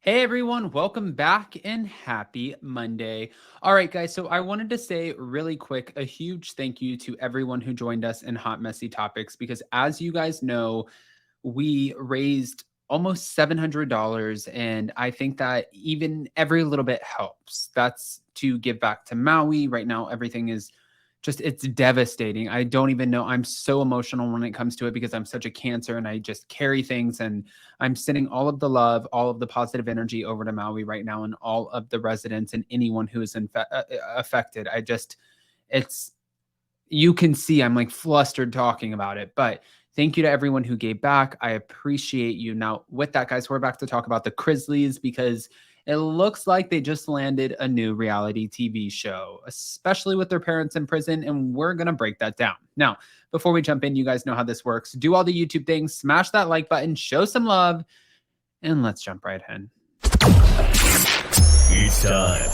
Hey everyone, welcome back and happy Monday. All right, guys, so I wanted to say really quick a huge thank you to everyone who joined us in Hot Messy Topics because as you guys know, we raised almost $700 and I think that even every little bit helps. That's to give back to Maui. Right now everything is just it's devastating. I don't even know. I'm so emotional when it comes to it because I'm such a Cancer and I just carry things, and I'm sending all of the love, all of the positive energy over to Maui right now and all of the residents and anyone who is affected. It's you can see I'm like flustered talking about it, but thank you to everyone who gave back. I appreciate you. Now, with that, guys, we're back to talk about the Chrisleys because it looks like they just landed a new reality TV show, especially with their parents in prison, and we're going to break that down. Now, before we jump in, you guys know how this works. Do all the YouTube things, smash that like button, show some love, and let's jump right in. It's time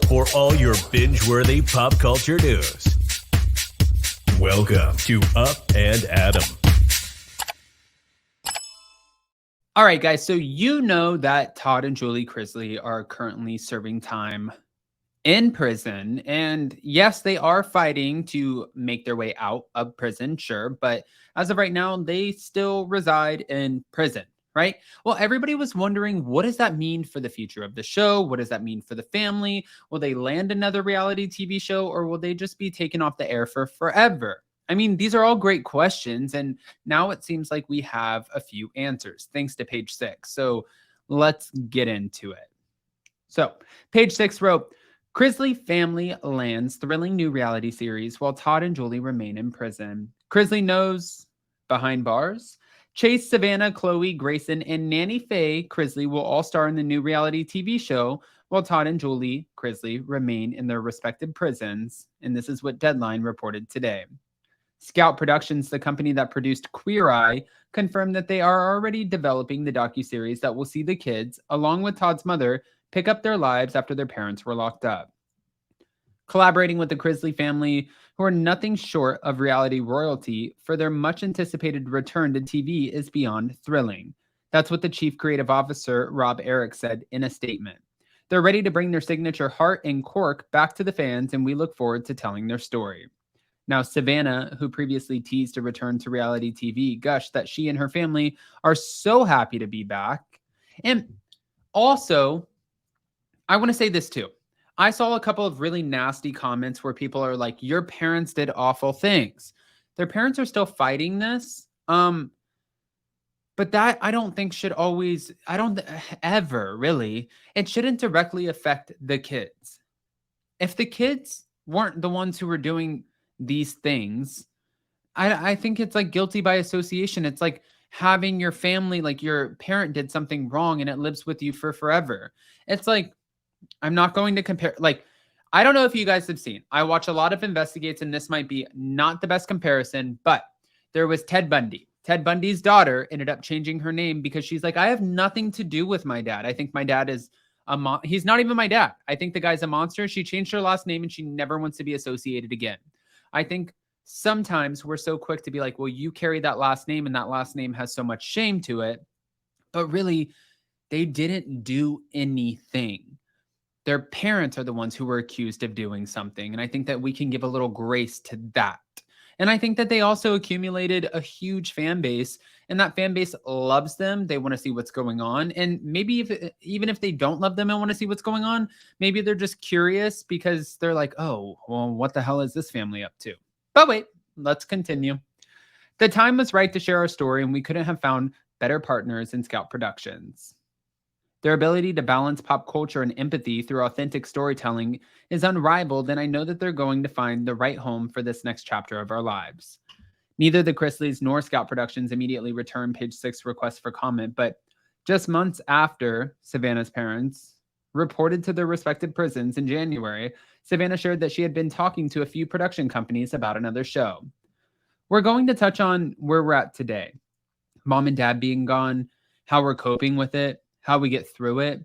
for all your binge-worthy pop culture news. Welcome to Up and Adam. All right, guys. So you know that Todd and Julie Chrisley are currently serving time in prison. And yes, they are fighting to make their way out of prison, sure. But as of right now, they still reside in prison, right? Well, everybody was wondering, what does that mean for the future of the show? What does that mean for the family? Will they land another reality TV show or will they just be taken off the air for forever? I mean, these are all great questions. And now it seems like we have a few answers thanks to page 6. So let's get into it. So page 6 wrote, Chrisley family lands thrilling new reality series while Todd and Julie remain in prison. Chrisley knows behind bars. Chase, Savannah, Chloe, Grayson, and Nanny Faye Chrisley will all star in the new reality TV show while Todd and Julie Chrisley remain in their respective prisons. And this is what Deadline reported today. Scout Productions, the company that produced Queer Eye, confirmed that they are already developing the docuseries that will see the kids, along with Todd's mother, pick up their lives after their parents were locked up. Collaborating with the Chrisley family, who are nothing short of reality royalty, for their much-anticipated return to TV is beyond thrilling. That's what the chief creative officer, Rob Eric, said in a statement. They're ready to bring their signature heart and cork back to the fans, and we look forward to telling their story. Now, Savannah, who previously teased a return to reality TV, gushed that she and her family are so happy to be back. And also, I want to say this too. I saw a couple of really nasty comments where people are like, your parents did awful things. Their parents are still fighting this. But that I don't think should always, I don't ever really, it shouldn't directly affect the kids. If the kids weren't the ones who were doing these things, I think it's like guilty by association. It's like having your family, like your parent did something wrong and it lives with you for forever. It's like, I'm not going to compare, like, I don't know if you guys have seen, I watch a lot of investigates and this might be not the best comparison, but there was Ted Bundy. Ted Bundy's daughter ended up changing her name because she's like, I have nothing to do with my dad. I think my dad is he's not even my dad. I think the guy's a monster. She changed her last name and she never wants to be associated again. I think sometimes we're so quick to be like, well, you carry that last name and that last name has so much shame to it. But really, they didn't do anything. Their parents are the ones who were accused of doing something. And I think that we can give a little grace to that. And I think that they also accumulated a huge fan base, and that fan base loves them. They want to see what's going on. And maybe even if they don't love them and want to see what's going on, maybe they're just curious because they're like, oh, well, what the hell is this family up to? But wait, let's continue. The time was right to share our story, and we couldn't have found better partners in Scout Productions. Their ability to balance pop culture and empathy through authentic storytelling is unrivaled, and I know that they're going to find the right home for this next chapter of our lives. Neither the Chrisleys nor Scout Productions immediately returned page 6 requests for comment, but just months after Savannah's parents reported to their respective prisons in January, Savannah shared that she had been talking to a few production companies about another show. We're going to touch on where we're at today. Mom and dad being gone, how we're coping with it, how we get through it.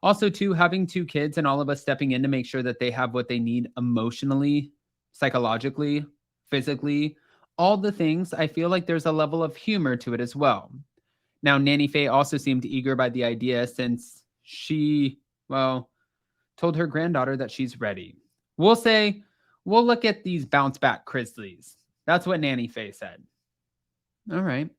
Also, too, having 2 kids and all of us stepping in to make sure that they have what they need emotionally, psychologically, physically, all the things. I feel like there's a level of humor to it as well. Now, Nanny Faye also seemed eager by the idea since she, well, told her granddaughter that she's ready. We'll say, we'll look at these bounce back Chrisleys. That's what Nanny Faye said. All right.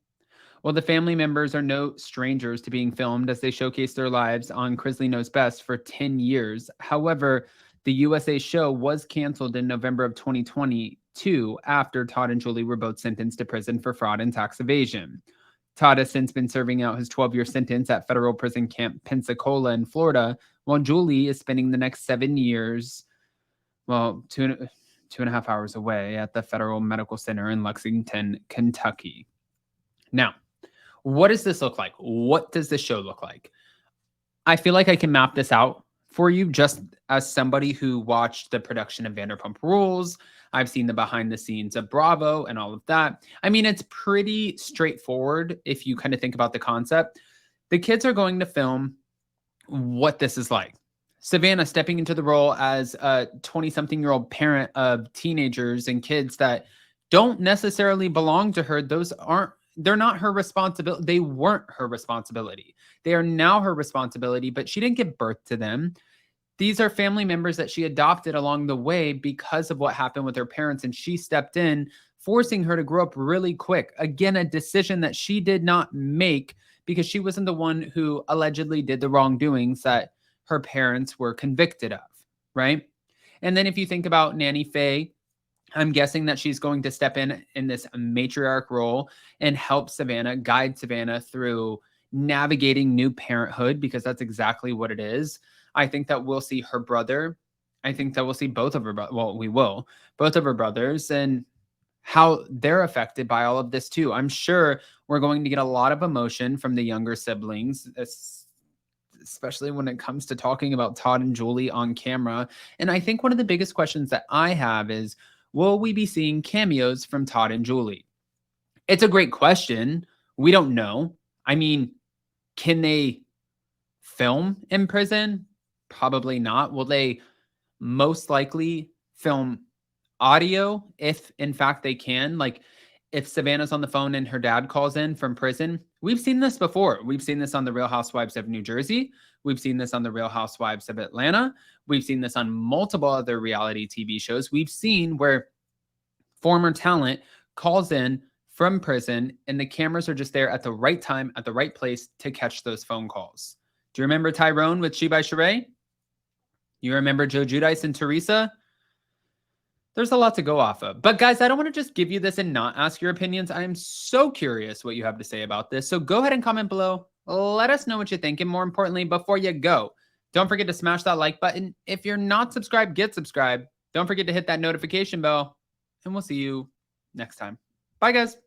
Well, the family members are no strangers to being filmed as they showcase their lives on Chrisley Knows Best for 10 years. However, the USA show was canceled in November of 2022 after Todd and Julie were both sentenced to prison for fraud and tax evasion. Todd has since been serving out his 12-year sentence at federal prison camp Pensacola in Florida, while Julie is spending the next 7 years, well, two and a half hours away at the Federal Medical Center in Lexington, Kentucky. Now, what does this look like? What does this show look like? I feel like I can map this out for you just as somebody who watched the production of Vanderpump Rules. I've seen the behind the scenes of Bravo and all of that. I mean, it's pretty straightforward if you kind of think about the concept. The kids are going to film what this is like. Savannah stepping into the role as a 20-something-year-old parent of teenagers and kids that don't necessarily belong to her. They're not her responsibility. They weren't her responsibility. They are now her responsibility, but she didn't give birth to them. These are family members that she adopted along the way because of what happened with her parents, and she stepped in, forcing her to grow up really quick. Again, a decision that she did not make because she wasn't the one who allegedly did the wrongdoings that her parents were convicted of, right? And then if you think about Nanny Faye, I'm guessing that she's going to step in this matriarch role and help Savannah, guide Savannah through navigating new parenthood, because that's exactly what it is. I think that we'll see her brother. I think that we'll see both of her, we will, both of her brothers and how they're affected by all of this too. I'm sure we're going to get a lot of emotion from the younger siblings, especially when it comes to talking about Todd and Julie on camera. And I think one of the biggest questions that I have is, will we be seeing cameos from Todd and Julie? It's a great question. We don't know. I mean, can they film in prison? Probably not. Will they most likely film audio if in fact they can? Like if Savannah's on the phone and her dad calls in from prison, we've seen this before. We've seen this on the Real Housewives of New Jersey. We've seen this on the Real Housewives of Atlanta. We've seen this on multiple other reality TV shows. We've seen where former talent calls in from prison and the cameras are just there at the right time, at the right place to catch those phone calls. Do you remember Tyrone with She by Sheree? You remember Joe Giudice and Teresa? There's a lot to go off of. But guys, I don't want to just give you this and not ask your opinions. I am so curious what you have to say about this. So go ahead and comment below. Let us know what you think. And more importantly, before you go, don't forget to smash that like button. If you're not subscribed, get subscribed. Don't forget to hit that notification bell. And we'll see you next time. Bye, guys.